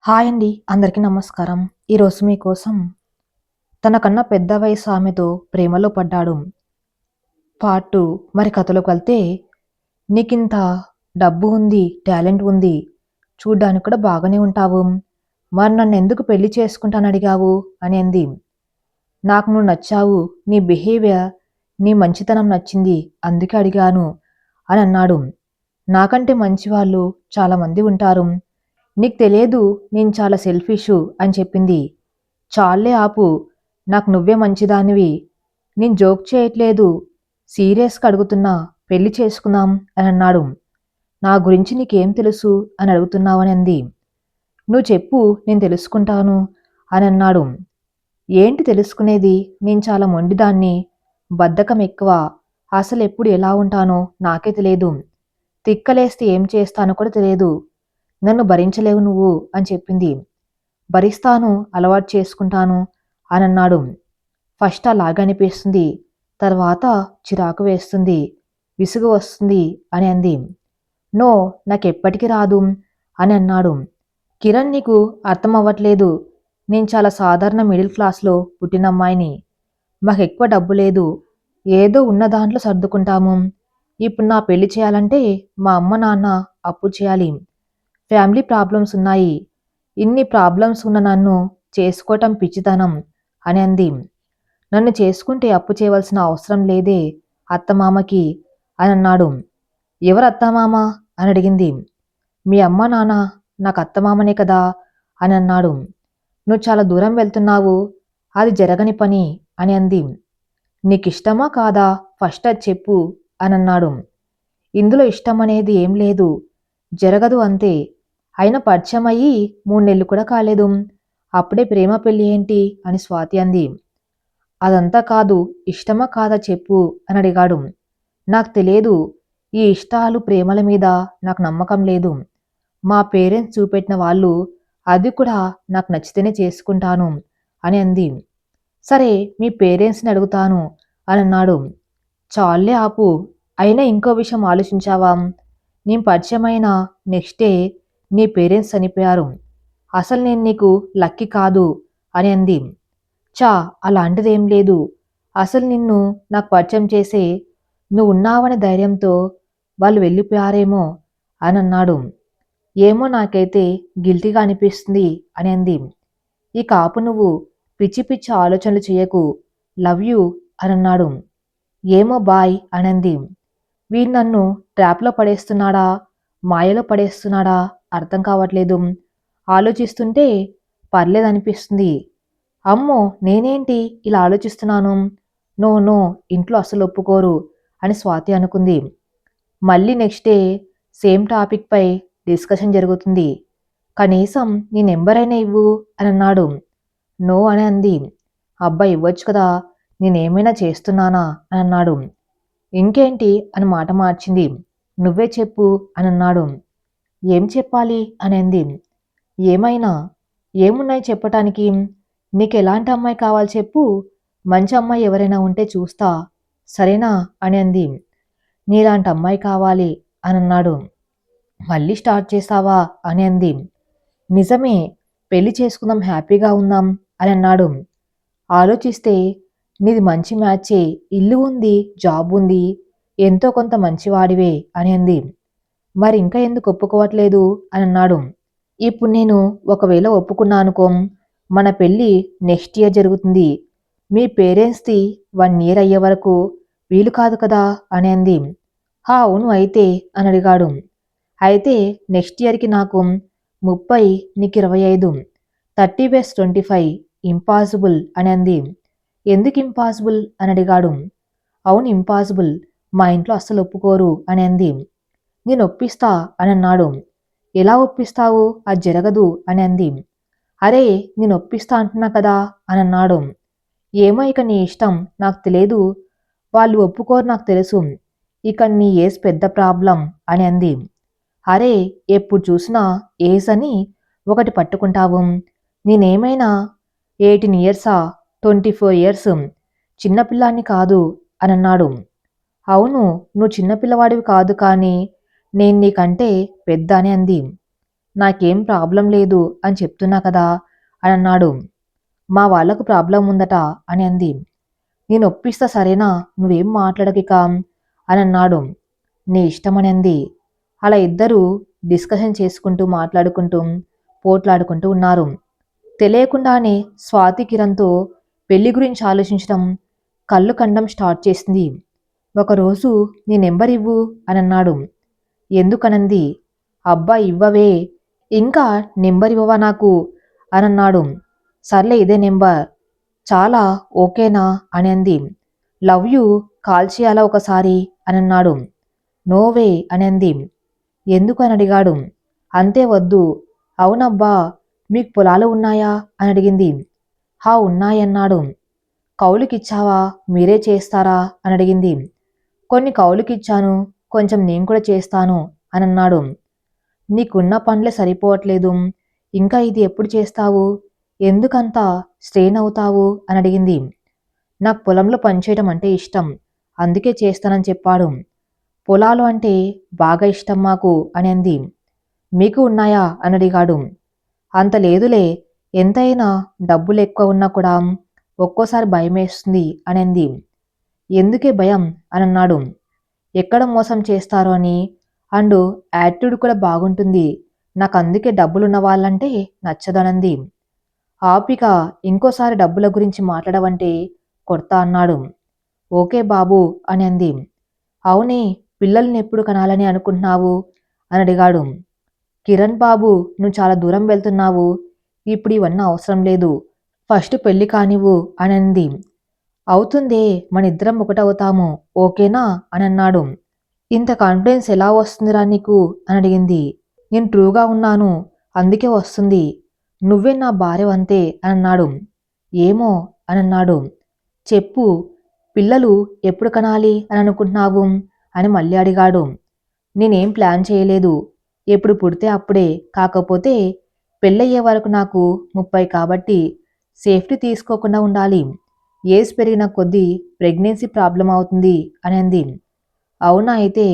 Hi అండి. అందరికీ నమస్కారం. ఈరోజు మీకోసం తనకన్నా పెద్ద వయసు ఆమెతో ప్రేమలో పడ్డాడు. పార్ట్ 2. మరి కథలోకి వెళ్తే, నీకింత డబ్బు ఉంది, టాలెంట్ ఉంది. చూడ్డానికి కూడా బాగానే ఉంటావు. మరి నన్నెందుకు పెళ్లి చేసుకుంటానడిగావు అని అంది. నాకు నువ్వు నచ్చావు. నీ బిహేవియర్, నీ మంచితనం నచ్చింది. అందుకే అడిగాను అని అన్నాడు. నాకంటే మంచివాళ్ళు చాలామంది ఉంటారు. నీకు తెలియదు నేను చాలా సెల్ఫిషు అని చెప్పింది. చాల్లే ఆపు. నాకు నువ్వే మంచిదానివి. నేను జోక్ చేయట్లేదు. సీరియస్‌గా అడుగుతున్నా. పెళ్లి చేసుకుందాం అని అన్నాడు. నా గురించి నీకేం తెలుసు అని అడుగుతున్నావని అంది. నువ్వు చెప్పు నేను తెలుసుకుంటాను అని అన్నాడు. ఏంటి తెలుసుకునేది? నేను చాలా మొండిదాన్ని. బద్ధకం ఎక్కువ. అసలెప్పుడు ఎలా ఉంటానో నాకే తెలియదు. తిక్కలేస్తే ఏం చేస్తానో కూడా తెలియదు. నన్ను భరించలేవు నువ్వు అని చెప్పింది. భరిస్తాను, అలవాటు చేసుకుంటాను అని అన్నాడు. ఫస్ట్ అలాగే అనిపిస్తుంది. తర్వాత చిరాకు వేస్తుంది. విసుగు వస్తుంది అని అంది. నో, నాకెప్పటికీ రాదు అని అన్నాడు. కిరణ్, నీకు అర్థం అవ్వట్లేదు. నేను చాలా సాధారణ మిడిల్ క్లాస్లో పుట్టిన అమ్మాయిని. మాకెక్కువ డబ్బు లేదు. ఏదో ఉన్న దాంట్లో సర్దుకుంటాము. ఇప్పుడు నా పెళ్లి చేయాలంటే మా అమ్మ నాన్న అప్పు చేయాలి. ఫ్యామిలీ ప్రాబ్లమ్స్ ఉన్నాయి. ఇన్ని ప్రాబ్లమ్స్ ఉన్న నన్ను చేసుకోవటం పిచ్చితనం అని అంది. నన్ను చేసుకుంటే అప్పు చేయవలసిన అవసరం లేదే అత్తమామకి అని అన్నాడు. ఎవరు అత్తమామ అని అడిగింది. మీ అమ్మ నాన్న నాకు అత్తమామనే కదా అని అన్నాడు. నువ్వు చాలా దూరం వెళ్తున్నావు. అది జరగని పని అని అంది. నీకిష్టమా కాదా ఫస్ట్ అది చెప్పు అని అన్నాడు. ఇందులో ఇష్టం అనేది ఏం లేదు. జరగదు అంతే. అయినా పరిచయం అయ్యి 3 నెలలు కూడా కాలేదు. అప్పుడే ప్రేమ పెళ్లి ఏంటి అని స్వాతి అంది. అదంతా కాదు. ఇష్టమా కాదా చెప్పు అని అడిగాడు. నాకు తెలియదు. ఈ ఇష్టాలు ప్రేమల మీద నాకు నమ్మకం లేదు. మా పేరెంట్స్ చూపెట్టిన వాళ్ళు, అది కూడా నాకు నచ్చితేనే చేసుకుంటాను అని అంది. సరే, మీ పేరెంట్స్ని అడుగుతాను అని అన్నాడు. చాలే ఆపు. అయినా ఇంకో విషయం ఆలోచించావా? నేను పరిచయమైన నెక్స్ట్ డే నీ పేరెంట్స్ చనిపోయారు. అసలు నేను నీకు లక్కీ కాదు అని అంది. చా, అలాంటిదేం లేదు. అసలు నిన్ను నాకు పరిచయం చేసే నువ్వు ఉన్నావనే ధైర్యంతో వాళ్ళు వెళ్ళిపోయారేమో అని అన్నాడు. ఏమో, నాకైతే గిల్టీగా అనిపిస్తుంది అని అంది. ఇక ఆపు నువ్వు. పిచ్చి పిచ్చి ఆలోచనలు చేయకు. లవ్ యూ అని అన్నాడు. ఏమో బాయ్ అనంది. వీడు నన్ను ట్రాప్లో పడేస్తున్నాడా, మాయలో పడేస్తున్నాడా అర్థం కావట్లేదు. ఆలోచిస్తుంటే పర్లేదనిపిస్తుంది. అమ్మో, నేనేంటి ఇలా ఆలోచిస్తున్నాను? నో నో, ఇంట్లో అస్సలు ఒప్పుకోరు అని స్వాతి అనుకుంది. మళ్ళీ నెక్స్ట్ డే సేమ్ టాపిక్పై డిస్కషన్ జరుగుతుంది. కనీసం నీ నెంబరైనా ఇవ్వు అని అన్నాడు. నో అని అంది. అబ్బా, ఇవ్వచ్చు కదా, నేనేమైనా చేస్తున్నానా అని అన్నాడు. ఇంకేంటి అని మాట మార్చింది. నువ్వే చెప్పు అని అన్నాడు. ఏం చెప్పాలి అని అంది. ఏమైనా. ఏమున్నాయి చెప్పటానికి? నీకు ఎలాంటి అమ్మాయి కావాలి చెప్పు. మంచి అమ్మాయి ఎవరైనా ఉంటే చూస్తా, సరేనా అని అంది. నీలాంటి అమ్మాయి కావాలి అని అన్నాడు. మళ్ళీ స్టార్ట్ చేసావా అని అంది. నిజమే, పెళ్లి చేసుకుందాం, హ్యాపీగా ఉందాం అని అన్నాడు. ఆలోచిస్తే నీది మంచి మ్యాచే. ఇల్లు ఉంది, జాబ్ ఉంది, ఎంతో కొంత మంచివాడివే అని అంది. మరి ఇంకా ఎందుకు ఒప్పుకోవట్లేదు అని అన్నాడు. ఇప్పుడు నేను ఒకవేళ ఒప్పుకున్నానుకో, మన పెళ్ళి నెక్స్ట్ ఇయర్ జరుగుతుంది. మీ పేరెంట్స్ది 1 ఇయర్ అయ్యే వరకు వీలు కాదు కదా అని అంది. హా అవును అయితే అని అడిగాడు. అయితే నెక్స్ట్ ఇయర్కి నాకు 30, నీకు 25. 30+25 ఇంపాసిబుల్ అని అంది. ఎందుకు ఇంపాసిబుల్ అని అడిగాడు. అవును ఇంపాసిబుల్. మా ఇంట్లో అస్సలు ఒప్పుకోరు అని అంది. నేను ఒప్పిస్తా అని అన్నాడు. ఎలా ఒప్పిస్తావు? అది జరగదు అని అంది. అరే, నేను ఒప్పిస్తా అంటున్నా కదా అని అన్నాడు. ఏమో, ఇక నీ ఇష్టం, నాకు తెలియదు. వాళ్ళు ఒప్పుకోరు నాకు తెలుసు. ఇక నీ ఏజ్ పెద్ద ప్రాబ్లం అని అంది. అరే, ఎప్పుడు చూసినా ఏజ్ అని ఒకటి పట్టుకుంటావు. నేనేమైనా 18 ఇయర్సా, 24 ఇయర్స్, చిన్నపిల్లాన్ని కాదు అని అన్నాడు. అవును, నువ్వు చిన్నపిల్లవాడివి కాదు, కానీ నేను నీకంటే పెద్ద అని అంది. నాకేం ప్రాబ్లం లేదు అని చెప్తున్నా కదా అని అన్నాడు. మా వాళ్లకు ప్రాబ్లం ఉందట అని అంది. నేను ఒప్పిస్తా సరేనా, నువ్వేం మాట్లాడకిక అని అన్నాడు. నీ ఇష్టమని అంది. అలా ఇద్దరూ డిస్కషన్ చేసుకుంటూ మాట్లాడుకుంటూ పోట్లాడుకుంటూ ఉన్నారు. తెలియకుండానే స్వాతి కిరణ్తో పెళ్లి గురించి ఆలోచించడం కళ్ళు కండం స్టార్ట్ చేసింది. ఒకరోజు నీ నెంబర్ ఇవ్వు అని అన్నాడు. ఎందుకనంది. అబ్బా ఇవ్వవే, ఇంకా నెంబర్ ఇవ్వవా నాకు అని అన్నాడు. సర్లే ఇదే నెంబర్, చాలా ఓకేనా అని అంది. లవ్ యూ కాల్ చేయాలా ఒకసారి అని అన్నాడు. నోవే అని అంది. ఎందుకు అని అడిగాడు. అంతే వద్దు. అవునబ్బా, మీకు పొలాలు ఉన్నాయా అని అడిగింది. హా ఉన్నాయన్నాడు. కౌలుకిచ్చావా, మీరే చేస్తారా అని అడిగింది. కొన్ని కౌలుకిచ్చాను, కొంచెం నేను కూడా చేస్తాను అని అన్నాడు. నీకున్న పనులే సరిపోవట్లేదు, ఇంకా ఇది ఎప్పుడు చేస్తావు, ఎందుకంత స్ట్రెయిన్ అవుతావు అని అడిగింది. నాకు పొలంలో పనిచేయడం అంటే ఇష్టం, అందుకే చేస్తానని చెప్పాడు. పొలాలు అంటే బాగా ఇష్టం మాకు అని అంది. మీకు ఉన్నాయా అని అడిగాడు. అంత లేదులే, ఎంతైనా డబ్బులు ఎక్కువ ఉన్నా కూడా ఒక్కోసారి భయమేస్తుంది అని అంది. ఎందుకే భయం అని అన్నాడు. ఎక్కడ మోసం చేస్తారో అని, అండ్ యాటిట్యూడ్ కూడా బాగుంటుంది, నాకు అందుకే డబ్బులున్న వాళ్ళంటే నచ్చదనంది. ఆపిక ఇంకోసారి డబ్బుల గురించి మాట్లాడవంటే కొడతా అన్నాడు. ఓకే బాబు అని అంది. అవునే, పిల్లల్ని ఎప్పుడు కనాలని అనుకుంటున్నావు అని అడిగాడు. కిరణ్ బాబు, నువ్వు చాలా దూరం వెళ్తున్నావు, ఇప్పుడు ఇవన్నీ అవసరం లేదు, ఫస్ట్ పెళ్లి కానివ్వు అని అంది. అవుతుందే, మన ఇద్దరం ఒకటవుతాము, ఓకేనా అని అన్నాడు. ఇంత కాన్ఫిడెన్స్ ఎలా వస్తుందిరా నీకు అని అడిగింది. నేను ట్రూగా ఉన్నాను, అందుకే వస్తుంది, నువ్వే నా భార్యవంతే అని అన్నాడు. ఏమో అని అన్నాడు. చెప్పు, పిల్లలు ఎప్పుడు కనాలి అని అనుకుంటున్నావు అని మళ్ళీ అడిగాడు. నేనేం ప్లాన్ చేయలేదు, ఎప్పుడు పుడితే అప్పుడే, కాకపోతే పెళ్ళయ్యే వరకు నాకు 30 కాబట్టి సేఫ్టీ తీసుకోకుండా ఉండాలి, ఏజ్ పెరిగిన కొద్దీ ప్రెగ్నెన్సీ ప్రాబ్లం అవుతుంది అని అంది. అవునా, అయితే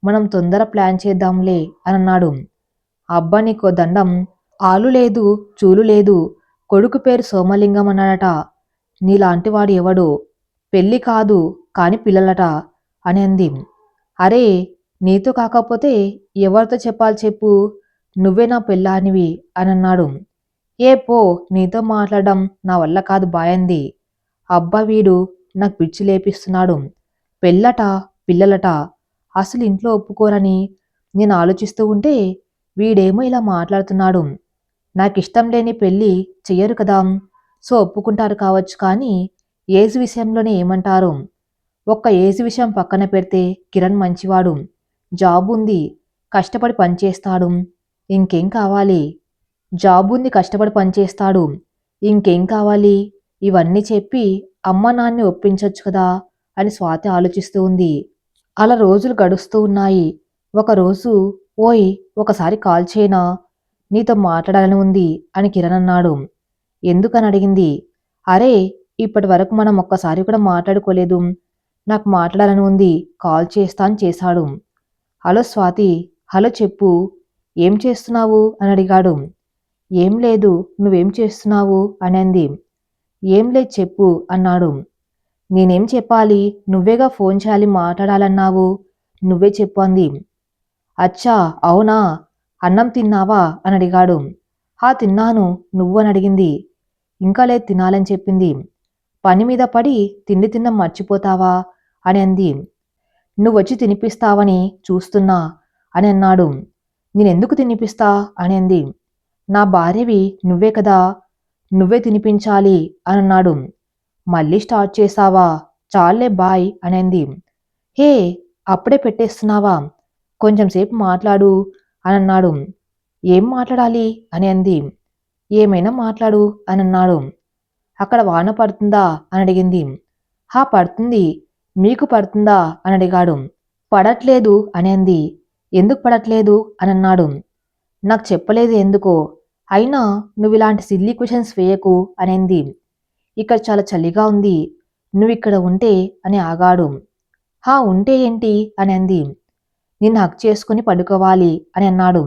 మనం తొందర ప్లాన్ చేద్దాంలే అని అన్నాడు. అబ్బా నీకో దండం, ఆలు లేదు చూలు లేదు, కొడుకు పేరు సోమలింగం అన్నాడట, నీలాంటి వాడు ఎవడు, పెళ్ళి కాదు కాని పిల్లలట అని అంది. అరే, నీతో కాకపోతే ఎవరితో చెప్పాలి చెప్పు, నువ్వే నా పెళ్ళానివి అని అన్నాడు. ఏ పో, నీతో మాట్లాడడం నా వల్ల కాదు బాయంది. అబ్బా వీడు నాకు పిచ్చి లేపిస్తున్నాడు, పెళ్ళట పిల్లలట, అసలు ఇంట్లో ఒప్పుకోరని నేను ఆలోచిస్తూ ఉంటే వీడేమో ఇలా మాట్లాడుతున్నాడు. నాకిష్టం లేని పెళ్ళి చెయ్యరు కదా, సో ఒప్పుకుంటారు కావచ్చు, కానీ ఏజ్ విషయంలోనే ఏమంటారు. ఒక్క ఏజ్ విషయం పక్కన పెడితే కిరణ్ మంచివాడు, జాబ్ ఉంది, కష్టపడి పనిచేస్తాడు, ఇంకేం కావాలి, జాబ్ ఉంది కష్టపడి పనిచేస్తాడు, ఇంకేం కావాలి, ఇవన్నీ చెప్పి అమ్మ నాన్ని ఒప్పించొచ్చు కదా అని స్వాతి ఆలోచిస్తూ ఉంది. అలా రోజులు గడుస్తూ ఉన్నాయి. ఒకరోజు, ఓయ్ ఒకసారి కాల్ చేయనా, నీతో మాట్లాడాలని ఉంది అని కిరణ్ అన్నాడు. ఎందుకని అడిగింది. అరే, ఇప్పటి వరకు మనం ఒక్కసారి కూడా మాట్లాడుకోలేదు, నాకు మాట్లాడాలని ఉంది, కాల్ చేస్తా అని చేశాడు. హలో స్వాతి, హలో చెప్పు, ఏం చేస్తున్నావు అని అడిగాడు. ఏం లేదు, నువ్వేం చేస్తున్నావు అని అంది. ఏం లేదు చెప్పు అన్నాడు. నేనేం చెప్పాలి, నువ్వేగా ఫోన్ చేయాలి మాట్లాడాలన్నావు, నువ్వే చెప్పు అంది. అచ్చా అవునా, అన్నం తిన్నావా అని అడిగాడు. హా తిన్నాను, నువ్వు అని అడిగింది. ఇంకా లేదు తినాలని చెప్పింది. పని మీద పడి తిండి తిన్నం మర్చిపోతావా అని అంది. నువ్వొచ్చి తినిపిస్తావని చూస్తున్నా అని అన్నాడు. నేనెందుకు తినిపిస్తా అని అంది. నా భార్యవి నువ్వే కదా, నువ్వే తినిపించాలి అని అన్నాడు. మళ్ళీ స్టార్ట్ చేసావా, చాలే బాయ్ అని అంది. హే, అప్పుడే పెట్టేస్తున్నావా, కొంచెం సేపు మాట్లాడు అని అన్నాడు. ఏం మాట్లాడాలి అని అంది. ఏమైనా మాట్లాడు అని అన్నాడు. అక్కడ వాన పడుతుందా అని అడిగింది. హా పడుతుంది, మీకు పడుతుందా అని అడిగాడు. పడట్లేదు అని అంది. ఎందుకు పడట్లేదు అని అన్నాడు. నాకు చెప్పలేదు ఎందుకో, అయినా నువ్వు ఇలాంటి సిల్లీ క్వశ్చన్స్ వేయకు అని అంది. ఇక్కడ చాలా చలిగా ఉంది, నువ్విక్కడ ఉంటే అని ఆగాడు. హా ఉంటే ఏంటి అని అంది. నిన్ను హక్ చేసుకుని పడుకోవాలి అని అన్నాడు.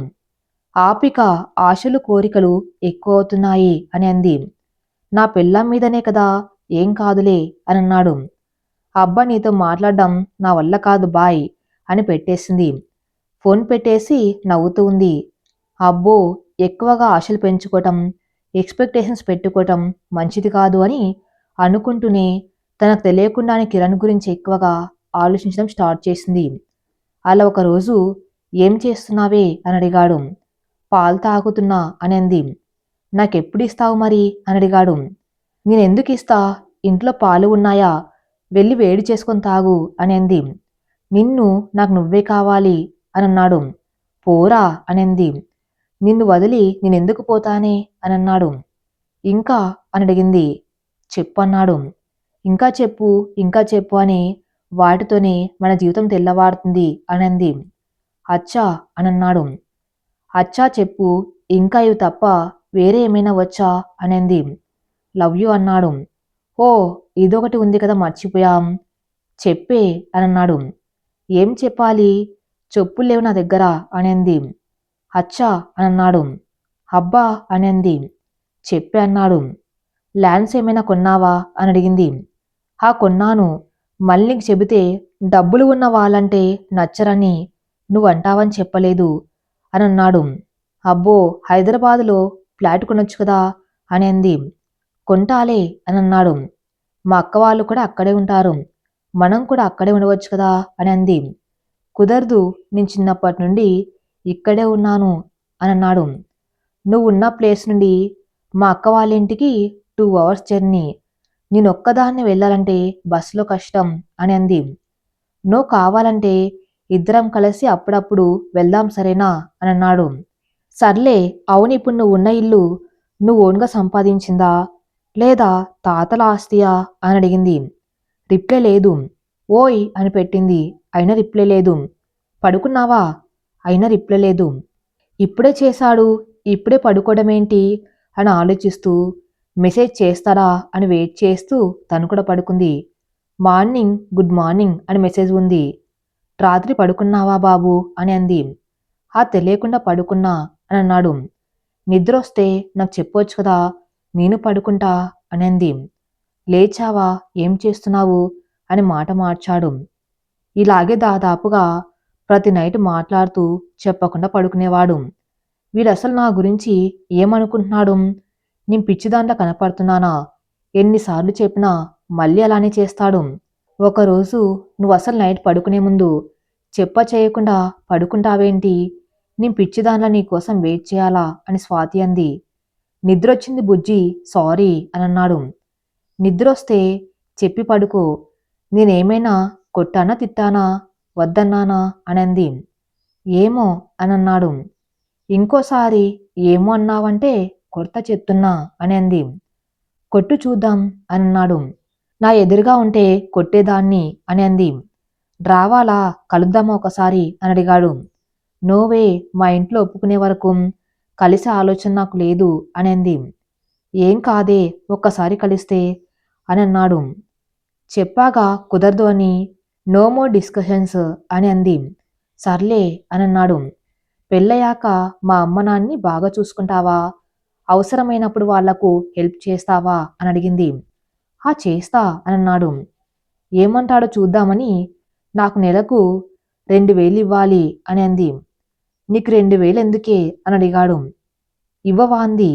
ఆపిక ఆశలు కోరికలు ఎక్కువవుతున్నాయి అని అంది. నా పెళ్ళాం మీదనే కదా, ఏం కాదులే అని అన్నాడు. అబ్బా నీతో మాట్లాడడం నా వల్ల కాదు బాయ్ అని పెట్టేసింది. ఫోన్ పెట్టేసి నవ్వుతూ ఉంది. అబ్బో, ఎక్కువగా ఆశలు పెంచుకోవటం, ఎక్స్‌పెక్టేషన్స్ పెట్టుకోవటం మంచిది కాదు అని అనుకుంటూనే తనకు తెలియకుండానే కిరణ్ గురించి ఎక్కువగా ఆలోచించడం స్టార్ట్ చేసింది. అలా ఒకరోజు ఏం చేస్తున్నావే అని అడిగాడు. పాలు తాగుతున్నా అని అంది. నాకెప్పుడిస్తావు మరి అని అడిగాడు. నేనెందుకిస్తా, ఇంట్లో పాలు ఉన్నాయా, వెళ్ళి వేడి చేసుకొని తాగు అని అంది. నిన్ను నాకు నువ్వే కావాలి అని అన్నాడు. పోరా అని అంది. నిన్ను వదిలి నేనెందుకు పోతానే అని అన్నాడు. ఇంకా అని అడిగింది. చెప్పు అన్నాడు. ఇంకా చెప్పు, ఇంకా చెప్పు అని వాటితోనే మన జీవితం తెల్లవారుతుంది అని అంది. అచ్చా అని అన్నాడు. అచ్చా చెప్పు, ఇంకా ఇవి తప్ప వేరే ఏమైనా వచ్చా అని అంది. లవ్ యూ అన్నాడు. ఓ, ఇదొకటి ఉంది కదా మర్చిపోయాం, చెప్పే అని అన్నాడు. ఏం చెప్పాలి, చెప్పులు లేవు నా దగ్గర అని అంది. అచ్చా అని అన్నాడు. అబ్బా అని అంది. చెప్పే అన్నాడు. ల్యాండ్స్ ఏమైనా కొన్నావా అని అడిగింది. కొన్నాను, మళ్ళీ నీకు చెబితే డబ్బులు ఉన్న వాళ్ళంటే నచ్చరని నువ్వంటావని చెప్పలేదు అని అన్నాడు. అబ్బో, హైదరాబాదులో ఫ్లాట్ కొనొచ్చు కదా అని అంది. కొంటాలే అని అన్నాడు. మా అక్క వాళ్ళు కూడా అక్కడే ఉంటారు, మనం కూడా అక్కడే ఉండవచ్చు కదా అని అంది. కుదరదు, నేను చిన్నప్పటి నుండి ఇక్కడే ఉన్నాను అని అన్నాడు. నువ్వున్న ప్లేస్ నుండి మా అక్క వాళ్ళ ఇంటికి 2 అవర్స్ జర్నీ, నేనొక్కదాన్ని వెళ్ళాలంటే బస్సులో కష్టం అని అంది. నువ్వు కావాలంటే ఇద్దరం కలిసి అప్పుడప్పుడు వెళ్దాం సరేనా అని అన్నాడు. సర్లే, అవును, ఇప్పుడు నువ్వున్న ఇల్లు నువ్వు ఓన్గా సంపాదించిందా లేదా తాతల ఆస్తియా అని అడిగింది. రిప్లై లేదు. ఓయ్ అని పెట్టింది. అయినా రిప్లై లేదు. పడుకున్నావా అయినా రిప్లై లేదు. ఇప్పుడే చేశాడు, ఇప్పుడే పడుకోవడమేంటి అని ఆలోచిస్తూ మెసేజ్ చేస్తాడా అని వెయిట్ చేస్తూ తను కూడా పడుకుంది. మార్నింగ్, గుడ్ మార్నింగ్ అని మెసేజ్ ఉంది. రాత్రి పడుకున్నావా బాబు అని అంది. తెలియకుండా పడుకున్నా అని అన్నాడు. నిద్రొస్తే నాకు చెప్పొచ్చు కదా, నేను పడుకుంటా అని అంది. లేచావా, ఏం చేస్తున్నావు అని మాట మార్చాడు. ఇలాగే దాదాపుగా ప్రతి నైట్ మాట్లాడుతూ చెప్పకుండా పడుకునేవాడు. వీడసలు నా గురించి ఏమనుకుంటున్నాడు, నేను పిచ్చిదాంట్లో కనపడుతున్నానా, ఎన్నిసార్లు చెప్పినా మళ్ళీ అలానే చేస్తాడు. ఒకరోజు నువ్వసలు నైట్ పడుకునే ముందు చెప్ప చేయకుండా పడుకుంటావేంటి, నేను పిచ్చిదాంట్లో నీకోసం వెయిట్ చేయాలా అని స్వాతి అంది. నిద్రొచ్చింది బుజ్జి, సారీ అని అన్నాడు. నిద్రొస్తే చెప్పి పడుకో, నేనేమైనా కొట్టానా తిట్టానా వద్దన్నానా అని అంది. ఏమో అని అన్నాడు. ఇంకోసారి ఏమో అన్నావంటే కొడతా చెప్తున్నా అని అంది. కొట్టు చూద్దాం అని అన్నాడు. నా ఎదురుగా ఉంటే కొట్టేదాన్ని అని అంది. రావాలా, కలుద్దామా ఒకసారి అని అడిగాడు. నోవే, మా ఇంట్లో ఒప్పుకునే వరకు కలిసే ఆలోచన నాకు లేదు అని అంది. ఏం కాదే, ఒక్కసారి కలిస్తే అని అన్నాడు. చెప్పాగా కుదరదు అని, నో మోర్ డిస్కషన్స్ అని అంది. సర్లే అని అన్నాడు. పెళ్ళయ్యాక మా అమ్మ నాన్ని బాగా చూసుకుంటావా, అవసరమైనప్పుడు వాళ్లకు హెల్ప్ చేస్తావా అని అడిగింది. చేస్తా అని అన్నాడు. ఏమంటాడో చూద్దామని నాకు నెలకు 2000 ఇవ్వాలి అని అంది. నీకు 2000 ఎందుకే అని అడిగాడు. ఇవ్వవా అంది.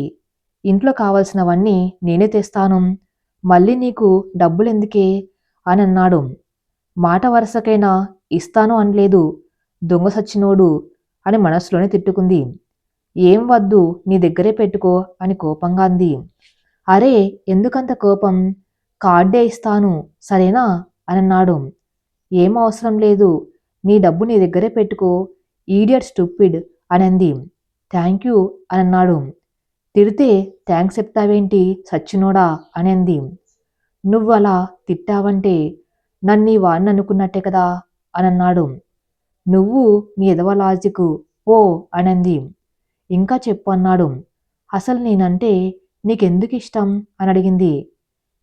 ఇంట్లో కావలసినవన్నీ నేనే తెస్తాను, మళ్ళీ నీకు డబ్బులెందుకే అని అన్నాడు. మాట వరుసకైనా ఇస్తాను అనలేదు, దొంగ సచ్చినోడు అని మనసులోనే తిట్టుకుంది. ఏం వద్దు, నీ దగ్గరే పెట్టుకో అని కోపంగా అంది. అరే, ఎందుకంత కోపం, కార్డే ఇస్తాను సరేనా అని అన్నాడు. ఏం అవసరం లేదు, నీ డబ్బు నీ దగ్గరే పెట్టుకో, ఈడియట్ స్టూపిడ్ అని అంది. థ్యాంక్ యూ అని అన్నాడు. తిడితే థ్యాంక్స్ చెప్తావేంటి సచ్చినోడా అని అంది. నువ్వు అలా తిట్టావంటే నన్ను వాడిని అనుకున్నట్టే కదా అని అన్నాడు. నువ్వు నీ ఎదవ లాజిక్ ఓ అని అంది. ఇంకా చెప్పు అన్నాడు. అసలు నేనంటే నీకెందుకు ఇష్టం అని అడిగింది.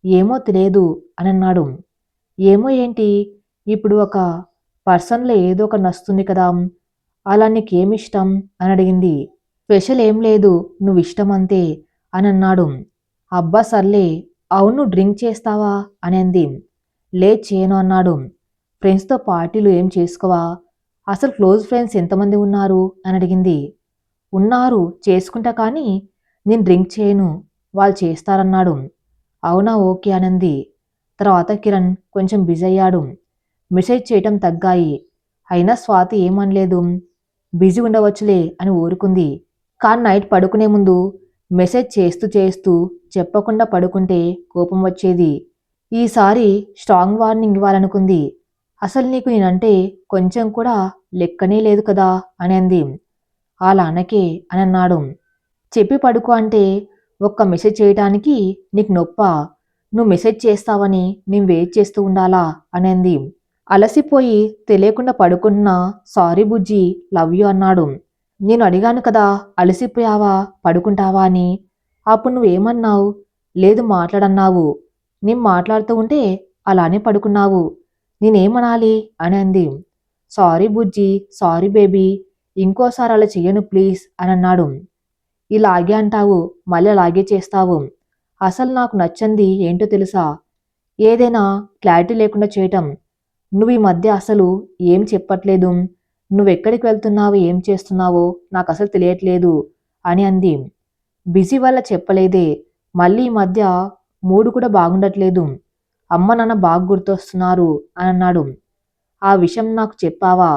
ఏమో తెలియదు అని అన్నాడు. ఏమో ఏంటి, ఇప్పుడు ఒక పర్సన్లో ఏదో ఒక నచ్చుతుంది కదా, అలా నీకేమిష్టం అని అడిగింది. స్పెషల్ ఏం లేదు, నువ్విష్టమంతే అనన్నాడు. అబ్బా సర్లే, అవును డ్రింక్ చేస్తావా అనింది. లేదు చేయను అన్నాడు. ఫ్రెండ్స్తో పార్టీలు ఏం చేసుకోవా? అసలు క్లోజ్ ఫ్రెండ్స్ ఎంతమంది ఉన్నారు అని అడిగింది. ఉన్నారు, చేసుకుంటా కానీ నేను డ్రింక్ చేయను, వాళ్ళు చేస్తారన్నాడు. అవునా ఓకే అనంది. తర్వాత కిరణ్ కొంచెం బిజీ అయ్యాడు. మెసేజ్ చేయటం తగ్గాయి. అయినా స్వాతి ఏమనలేదు. బిజీ ఉండవచ్చులే అని ఊరుకుంది. కానీ నైట్ పడుకునే ముందు మెసేజ్ చేస్తూ చేస్తూ చెప్పకుండా పడుకుంటే కోపం వచ్చేది. ఈసారి స్ట్రాంగ్ వార్నింగ్ ఇవ్వాలనుకుంది. అసలు నీకు నేనంటే కొంచెం కూడా లెక్కనే లేదు కదా అని అంది. అలా అనకే అని అన్నాడు. చెప్పి పడుకో అంటే ఒక్క మెసేజ్ చేయటానికి నీకు నొప్పా? నువ్వు మెసేజ్ చేస్తావని నేను వెయిట్ చేస్తూ ఉండాలా అని అంది. అలసిపోయి తెలియకుండా పడుకుంటున్నా. సారీ బుజ్జి, లవ్ యూ అన్నాడు. నేను అడిగాను కదా అలసిపోయావా పడుకుంటావా అని. అప్పుడు నువ్వేమన్నావు? లేదు మాట్లాడన్నావు. నేను మాట్లాడుతూ ఉంటే అలానే పడుకున్నావు. నేనేమనాలి అని అంది. సారీ బుజ్జి, సారీ బేబీ, ఇంకోసారి అలా చెయ్యను ప్లీజ్ అని అన్నాడు. ఇలాగే అంటావు, మళ్ళీ అలాగే చేస్తావు. అసలు నాకు నచ్చంది ఏంటో తెలుసా? ఏదైనా క్లారిటీ లేకుండా చేయటం. నువ్వు ఈ మధ్య అసలు ఏం చెప్పట్లేదు. నువ్వెక్కడికి వెళ్తున్నావో ఏం చేస్తున్నావో నాకు అసలు తెలియట్లేదు అని అంది. బిజీ వల్ల చెప్పలేదే. మళ్ళీ ఈ మధ్య మూడు కూడా బాగుండట్లేదు. అమ్మ నాన్న బాగా గుర్తొస్తున్నారు అని అన్నాడు. ఆ విషయం నాకు చెప్పావా?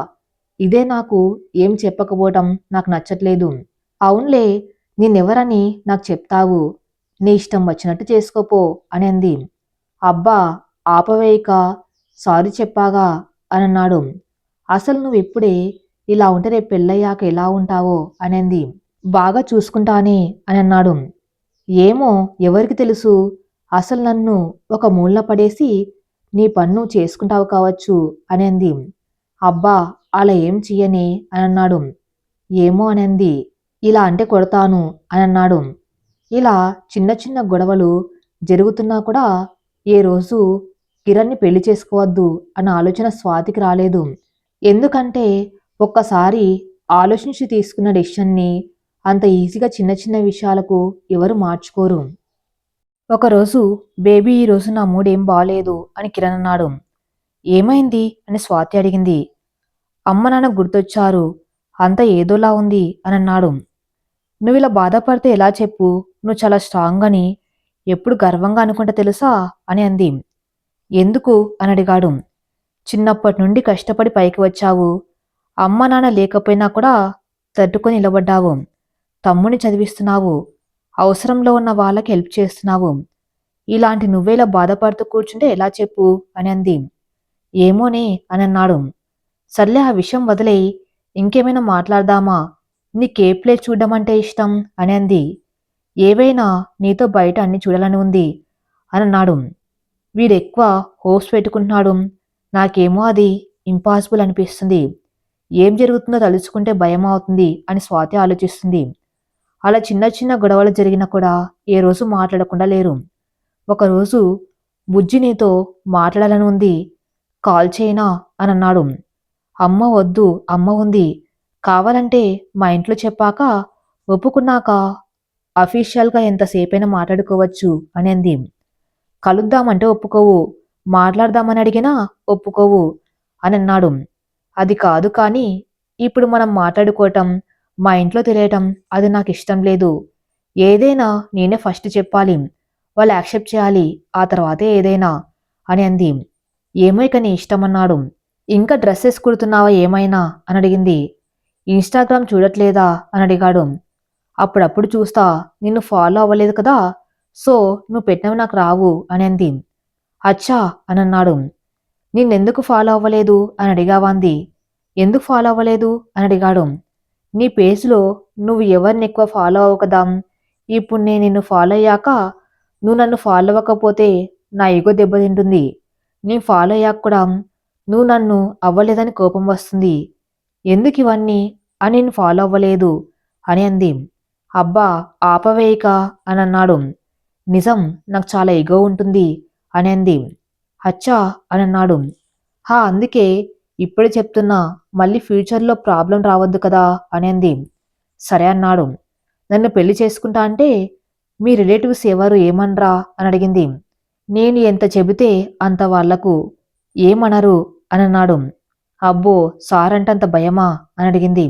ఇదే నాకు ఏం చెప్పకపోవటం నాకు నచ్చట్లేదు. అవునులే, నేనెవరని నాకు చెప్తావు. నీ ఇష్టం వచ్చినట్టు చేసుకోపో అని అంది. అబ్బా ఆపవేయక, సారీ చెప్పాగా అని అన్నాడు. అసలు నువ్విప్పుడే ఇలా ఉంటే రేపు పెళ్ళయ్యాక ఎలా ఉంటావో అనింది. బాగా చూసుకుంటానే అని అన్నాడు. ఏమో ఎవరికి తెలుసు, అసలు నన్ను ఒక మూలన పడేసి నీ పన్ను చేసుకుంటావు కావచ్చు అనింది. అబ్బా అలా ఏం చెయ్యనే అని అన్నాడు. ఏమో అనింది. ఇలా అంటే కొడతాను అని అన్నాడు. ఇలా చిన్న చిన్న గొడవలు జరుగుతున్నా కూడా ఏ రోజు కిరణ్ని పెళ్లి చేసుకోవద్దు అన్న ఆలోచన స్వాతికి రాలేదు. ఎందుకంటే ఒక్కసారి ఆలోచించి తీసుకున్న డెసిషన్ని అంత ఈజీగా చిన్న చిన్న విషయాలకు ఎవరు మార్చుకోరు. ఒకరోజు బేబీ ఈరోజు నా మూడేం బాలేదు అని కిరణ్ అన్నాడు. ఏమైంది అని స్వాతి అడిగింది. అమ్మ నాన్న గుర్తొచ్చారు, అంతా ఏదోలా ఉంది అని అన్నాడు. నువ్విలా బాధపడితే ఎలా చెప్పు, నువ్వు చాలా స్ట్రాంగ్ అని ఎప్పుడు గర్వంగా అనుకుంటా తెలుసా అని అంది. ఎందుకు అని అడిగాడు. చిన్నప్పటి నుండి కష్టపడి పైకి వచ్చావు. అమ్మ నాన్న లేకపోయినా కూడా తట్టుకొని నిలబడ్డావు. తమ్ముని చదివిస్తున్నావు. అవసరంలో ఉన్న వాళ్ళకి హెల్ప్ చేస్తున్నావు. ఇలాంటి నువ్వేలా బాధపడుతూ కూర్చుంటే ఎలా చెప్పు అని అంది. ఏమోనే అని అన్నాడు. సర్లే ఆ విషయం వదిలేయి, ఇంకేమైనా మాట్లాడదామా? నీకే ప్లే చూడడం అంటే ఇష్టం అని అంది. ఏవైనా నీతో బయట అన్ని చూడాలని ఉంది అని అన్నాడు. వీడెక్కువ హోప్స్ పెట్టుకుంటున్నాడు. నాకేమో అది ఇంపాసిబుల్ అనిపిస్తుంది. ఏం జరుగుతుందో తలుచుకుంటే భయం అవుతుంది అని స్వాతి ఆలోచిస్తుంది. అలా చిన్న చిన్న గొడవలు జరిగినా కూడా ఏ రోజు మాట్లాడకుండా లేరు. ఒకరోజు బుజ్జి నీతో మాట్లాడాలని ఉంది, కాల్ చేయనా అని అన్నాడు. అమ్మ వద్దు, అమ్మ ఉంది. కావాలంటే మా ఇంట్లో చెప్పాక ఒప్పుకున్నాక అఫీషియల్గా ఎంతసేపైనా మాట్లాడుకోవచ్చు అని అంది. కలుద్దామంటే ఒప్పుకోవు, మాట్లాడదామని అడిగినా ఒప్పుకోవు అని అన్నాడు. అది కాదు కానీ ఇప్పుడు మనం మాట్లాడుకోవటం, మా ఇంట్లో తెలియటం అది నాకు ఇష్టం లేదు. ఏదైనా నేనే ఫస్ట్ చెప్పాలి, వాళ్ళు యాక్సెప్ట్ చేయాలి, ఆ తర్వాతే ఏదైనా అని అంది. ఏమో ఇక నీ ఇష్టం అన్నాడు. ఇంకా డ్రెస్సెస్ కుడుతున్నావా ఏమైనా అని అడిగింది. ఇన్స్టాగ్రామ్ చూడట్లేదా అని అడిగాడు. అప్పుడప్పుడు చూస్తా, నిన్ను ఫాలో అవ్వలేదు కదా, సో నువ్వు పెట్టినవి నాకు రావు అని అంది. అచ్చా అని అన్నాడు. నిన్నెందుకు ఫాలో అవ్వలేదు అని అడిగావాంది. ఎందుకు ఫాలో అవ్వలేదు అని అడిగాడు. నీ పేజ్లో నువ్వు ఎవరిని ఎక్కువ ఫాలో అవ్వవు కదా. ఇప్పుడు నేను నిన్ను ఫాలో అయ్యాక నువ్వు నన్ను ఫాలో అవ్వకపోతే నా ఈగో దెబ్బతింటుంది. నేను ఫాలో అయ్యాక కూడా నువ్వు నన్ను అవ్వలేదని కోపం వస్తుంది. ఎందుకు ఇవన్నీ అని నేను ఫాలో అవ్వలేదు అని అంది. అబ్బా ఆపవేయిక అని అన్నాడు. నిజం, నాకు చాలా ఈగో ఉంటుంది అని అంది. అచ్చా అని అన్నాడు. హా అందుకే ఇప్పుడే చెప్తున్నా, మళ్ళీ ఫ్యూచర్లో ప్రాబ్లం రావద్దు కదా అని అంది. సరే అన్నాడు. నన్ను పెళ్లి చేసుకుంటా అంటే మీ రిలేటివ్స్ ఎవరు ఏమనరా అని అడిగింది. నేను ఎంత చెబితే అంత వాళ్లకు ఏమనరు అని అన్నాడు. అబ్బో సార్ అంటే అంత భయమా అని అడిగింది.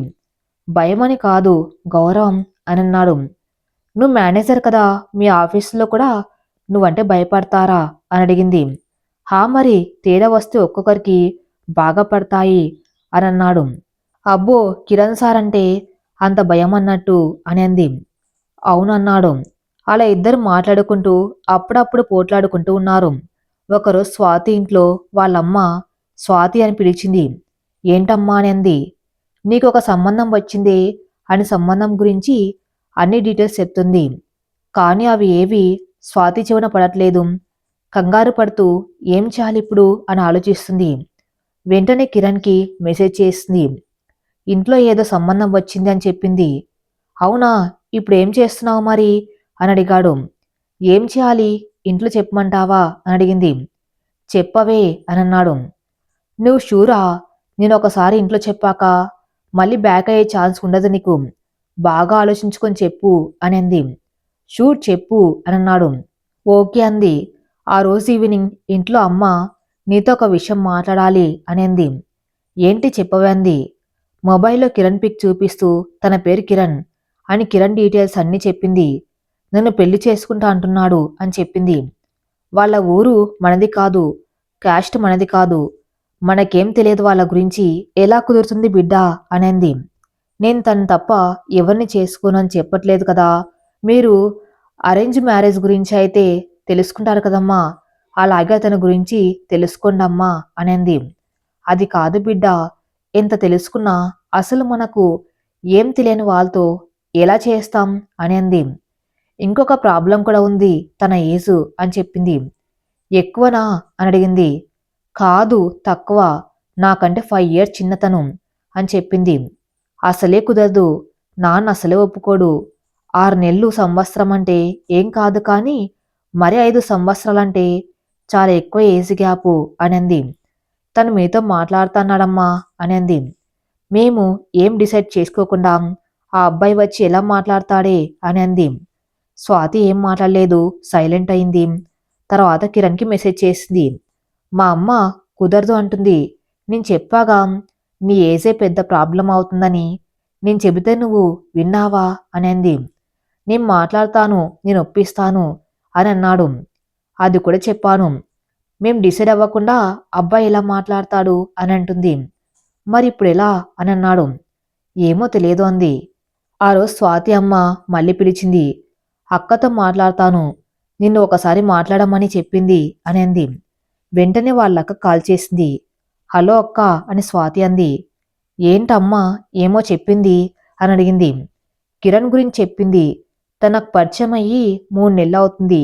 భయమని కాదు, గౌరవం అని అన్నాడు. నువ్వు మేనేజర్ కదా, మీ ఆఫీసులో కూడా నువ్వంటే భయపడతారా అని అడిగింది. హా మరి తేడా వస్తే ఒక్కొక్కరికి బాగా పడతాయి అని అన్నాడు. అబ్బో కిరణ్ సార్ అంటే అంత భయం అన్నట్టు అని అంది. అవునన్నాడు. అలా ఇద్దరు మాట్లాడుకుంటూ అప్పుడప్పుడు పోట్లాడుకుంటూ ఉన్నారు. ఒకరోజు స్వాతి ఇంట్లో వాళ్ళమ్మ స్వాతి అని పిలిచింది. ఏంటమ్మా అని అంది. నీకొక సంబంధం వచ్చింది అని సంబంధం గురించి అన్ని డీటెయిల్స్ చెప్తుంది. కానీ అవి ఏవి స్వాతి చెవున పడట్లేదు. కంగారు పడుతూ ఏం చేయాలిప్పుడు అని ఆలోచిస్తుంది. వెంటనే కిరణ్కి మెసేజ్ చేసింది. ఇంట్లో ఏదో సంబంధం వచ్చింది అని చెప్పింది. అవునా, ఇప్పుడేం చేస్తున్నావు మరి అని అడిగాడు. ఏం చేయాలి, ఇంట్లో చెప్పమంటావా అని అడిగింది. చెప్పవే అని అన్నాడు. నువ్వు షూరా, నేను ఒకసారి ఇంట్లో చెప్పాక మళ్ళీ బ్యాక్ అయ్యే ఛాన్స్ ఉండదు నీకు, బాగా ఆలోచించుకొని చెప్పు అని అంది. షూర్ చెప్పు అని అన్నాడు. ఓకే అంది. ఆ రోజు ఈవినింగ్ ఇంట్లో అమ్మ నీతో ఒక విషయం మాట్లాడాలి అని అంది. ఏంటి చెప్పవే అంది. మొబైల్లో కిరణ్ పిక్ చూపిస్తూ తన పేరు కిరణ్ అని కిరణ్ డీటెయిల్స్ అన్నీ చెప్పింది. నన్ను పెళ్లి చేసుకుంటా అంటున్నాడు అని చెప్పింది. వాళ్ళ ఊరు మనది కాదు, క్యాస్ట్ మనది కాదు, మనకేం తెలియదు వాళ్ళ గురించి, ఎలా కుదురుతుంది బిడ్డా అని అంది. నేను తను తప్ప ఎవరిని చేసుకోనని చెప్పట్లేదు కదా, మీరు అరేంజ్ మ్యారేజ్ గురించి అయితే తెలుసుకుంటారు కదమ్మా, అలాగే అతని గురించి తెలుసుకోండమ్మా అని అంది. అది కాదు బిడ్డ, ఎంత తెలుసుకున్నా అసలు మనకు ఏం తెలియని వాళ్ళతో ఎలా చేస్తాం అని అంది. ఇంకొక ప్రాబ్లం కూడా ఉంది, తన ఏజు అని చెప్పింది. ఎక్కువనా అని అడిగింది. కాదు తక్కువ, నాకంటే 5 years చిన్నతను అని చెప్పింది. అసలే కుదరదు, నాన్న అసలే ఒప్పుకోడు. 6 నెలలు సంవత్సరం అంటే ఏం కాదు, కానీ మరి 5 సంవత్సరాలంటే చాలా ఎక్కువ ఏజ్ గ్యాపు అని అంది. తను మీతో మాట్లాడుతున్నాడమ్మా అని అంది. మేము ఏం డిసైడ్ చేసుకోకుండా ఆ అబ్బాయి వచ్చి ఎలా మాట్లాడతాడే అని అంది. స్వాతి ఏం మాట్లాడలేదు, సైలెంట్ అయింది. తర్వాత కిరణ్కి మెసేజ్ చేసింది. మా అమ్మ కుదరదు అంటుంది, నేను చెప్పాగా నీ ఏజే పెద్ద ప్రాబ్లం అవుతుందని, నేను చెబితే నువ్వు విన్నావా అని అంది. నేను మాట్లాడతాను, నేను ఒప్పిస్తాను అని అన్నాడు. అది కూడా చెప్పాను. మేం డిసైడ్ అవ్వకుండా అబ్బాయి ఎలా మాట్లాడతాడు అని అంటుంది. మరి ఇప్పుడు ఎలా అని అన్నాడు. ఏమో తెలియదు అంది. ఆ రోజు స్వాతి అమ్మ మళ్ళీ పిలిచింది. అక్కతో మాట్లాడతాను, నిన్ను ఒకసారి మాట్లాడమని చెప్పింది అని అంది. వెంటనే వాళ్ళక్క కాల్ చేసింది. హలో అక్క అని స్వాతి అంది. ఏంటమ్మా ఏమో చెప్పింది అని అడిగింది. కిరణ్ గురించి చెప్పింది. తనకు పరిచయం అయ్యి 3 నెలలు అవుతుంది.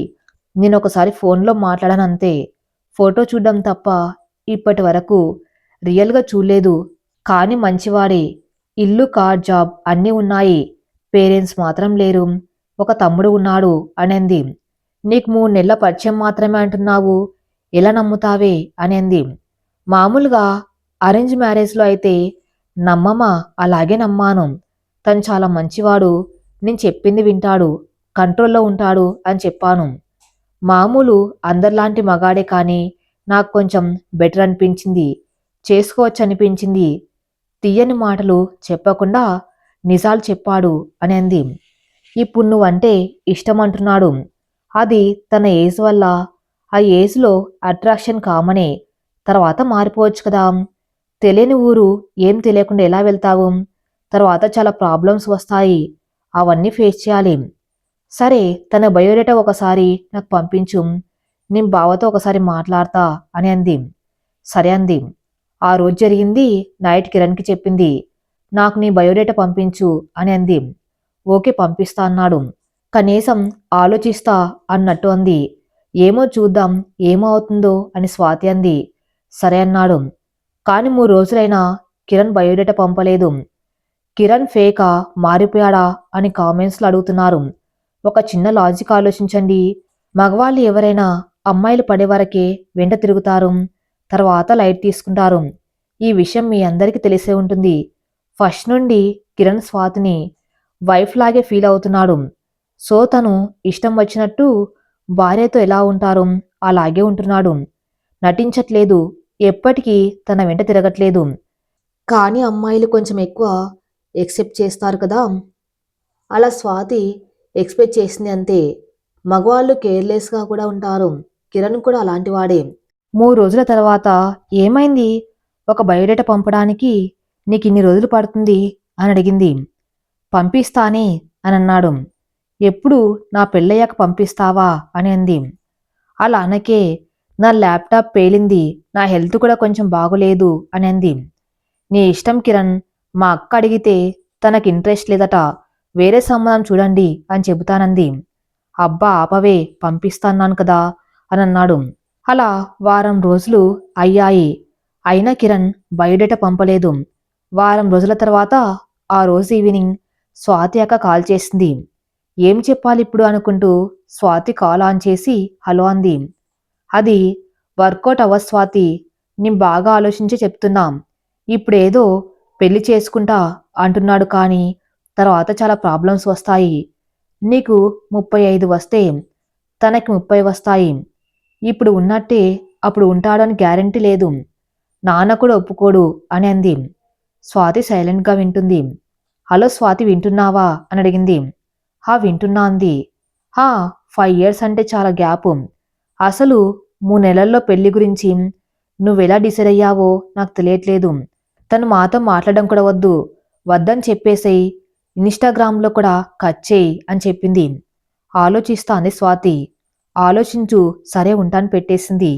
నేను ఒకసారి ఫోన్లో మాట్లాడానంతే, ఫోటో చూడడం తప్ప ఇప్పటి వరకు రియల్గా చూడలేదు. కానీ మంచివాడే, ఇల్లు కార్ జాబ్ అన్నీ ఉన్నాయి, పేరెంట్స్ మాత్రం లేరు, ఒక తమ్ముడు ఉన్నాడు అనంది. నీకు 3 నెలల పరిచయం మాత్రమే అంటున్నావు, ఎలా నమ్ముతావే అనంది. మామూలుగా అరేంజ్ మ్యారేజ్లో అయితే నమ్మమా, అలాగే నమ్మాను. తను చాలా మంచివాడు, నేను చెప్పింది వింటాడు, కంట్రోల్లో ఉంటాడు అని చెప్పాను. మామూలు అందరిలాంటి మగాడే, కానీ నాకు కొంచెం బెటర్ అనిపించింది, చేసుకోవచ్చు అనిపించింది. తీయని మాటలు చెప్పకుండా నిజాలు చెప్పాడు అని అంది. ఇప్పుడు నువ్వంటే ఇష్టం అంటున్నాడు. అది తన ఏజ్ వల్ల, ఆ ఏజ్లో అట్రాక్షన్ కామనే, తర్వాత మారిపోవచ్చు కదా. తెలియని ఊరు ఏం తెలియకుండా ఎలా వెళ్తావు, తర్వాత చాలా ప్రాబ్లమ్స్ వస్తాయి, అవన్నీ ఫేస్ చేయాలి. సరే తన బయోడేటా ఒకసారి నాకు పంపించు, నేను బావతో ఒకసారి మాట్లాడతా అని అంది. సరే అంది. ఆ రోజు జరిగింది నైట్ కిరణ్కి చెప్పింది. నాకు నీ బయోడేటా పంపించు అని అంది. ఓకే పంపిస్తా అన్నాడు. కనీసం ఆలోచిస్తా అన్నట్టు అంది. ఏమో చూద్దాం ఏమవుతుందో అని స్వాతి అంది. సరే అన్నాడు. కానీ 3 రోజులైనా కిరణ్ బయోడేటా పంపలేదు. కిరణ్ ఫేకా, మారిపోయాడా అని కామెంట్స్లో అడుగుతున్నారు. ఒక చిన్న లాజిక్ ఆలోచించండి. మగవాళ్ళు ఎవరైనా అమ్మాయిలు పడే వరకే వెంట తిరుగుతారు, తర్వాత లైట్ తీసుకుంటారు. ఈ విషయం మీ అందరికీ తెలిసే ఉంటుంది. ఫస్ట్ నుండి కిరణ్ స్వాతిని వైఫ్ లాగే ఫీల్ అవుతున్నాడు. సో తను ఇష్టం వచ్చినట్టు భార్యతో ఎలా ఉంటారో అలాగే ఉంటున్నాడు. నటించట్లేదు. ఎప్పటికీ తన వెంట తిరగట్లేదు. కానీ అమ్మాయిలు కొంచెం ఎక్కువ ఎక్సెప్ట్ చేస్తారు కదా! అలా స్వాతి ఎక్స్‌పెక్ట్ చేసింది అంతే. మగవాళ్ళు కేర్‌లెస్‌గా కూడా ఉంటారు. కిరణ్ కూడా అలాంటి వాడే. 3 రోజుల తర్వాత ఏమైంది? ఒక బయోడేటా పంపడానికి నీకిన్ని రోజులు పడుతుంది అని అడిగింది. పంపిస్తానే అనన్నాడు. ఎప్పుడు? నా పెళ్ళయ్యాక పంపిస్తావా అని అంది. అలా అనకే, నా ల్యాప్‌టాప్ పేలింది. నా హెల్త్ కూడా కొంచెం బాగోలేదు అని అంది. నీ ఇష్టం కిరణ్. మా అక్క అడిగితే తనకి ఇంట్రెస్ట్ లేదట. వేరే సంబంధం చూడండి అని చెబుతానంది. అబ్బా ఆపవే పంపిస్తాన్నాను కదా అనన్నాడు. అలా వారం రోజులు అయ్యాయి. అయినా కిరణ్ బయోడేటా పంపలేదు. వారం రోజుల తర్వాత ఆ రోజు ఈవినింగ్ స్వాతి అక్క కాల్ చేసింది. ఏం చెప్పాలిప్పుడు అనుకుంటూ స్వాతి కాల్ ఆన్ చేసి హలో అంది. అది వర్కౌట్ అవ్వదు స్వాతి. నేను బాగా ఆలోచించి చెప్తున్నాం. ఇప్పుడేదో పెళ్లి చేసుకుంటా అంటున్నాడు కానీ తర్వాత చాలా ప్రాబ్లమ్స్ వస్తాయి. నీకు 35 వస్తే తనకి 30 వస్తాయి. ఇప్పుడు ఉన్నట్టే అప్పుడు ఉంటాడని గ్యారెంటీ లేదు. నాన్న కూడా ఒప్పుకోడు అని అంది. స్వాతి సైలెంట్గా వింటుంది. హలో స్వాతి వింటున్నావా అని అడిగింది. వింటున్నా అంది. 5 ఇయర్స్ అంటే చాలా గ్యాపు. అసలు 3 నెలల్లో పెళ్లి గురించి నువ్వెలా డిసైడ్ అయ్యావో నాకు తెలియట్లేదు. తను మాతో మాట్లాడడం కూడా వద్దు. వద్దని చెప్పేసేయ్. ఇన్‌స్టాగ్రామ్‌లో కూడా కట్ చేయి అని చెప్పింది. ఆలోచిస్తా అంది స్వాతి. ఆలోచించు సరే ఉంటాను పెట్టేసింది.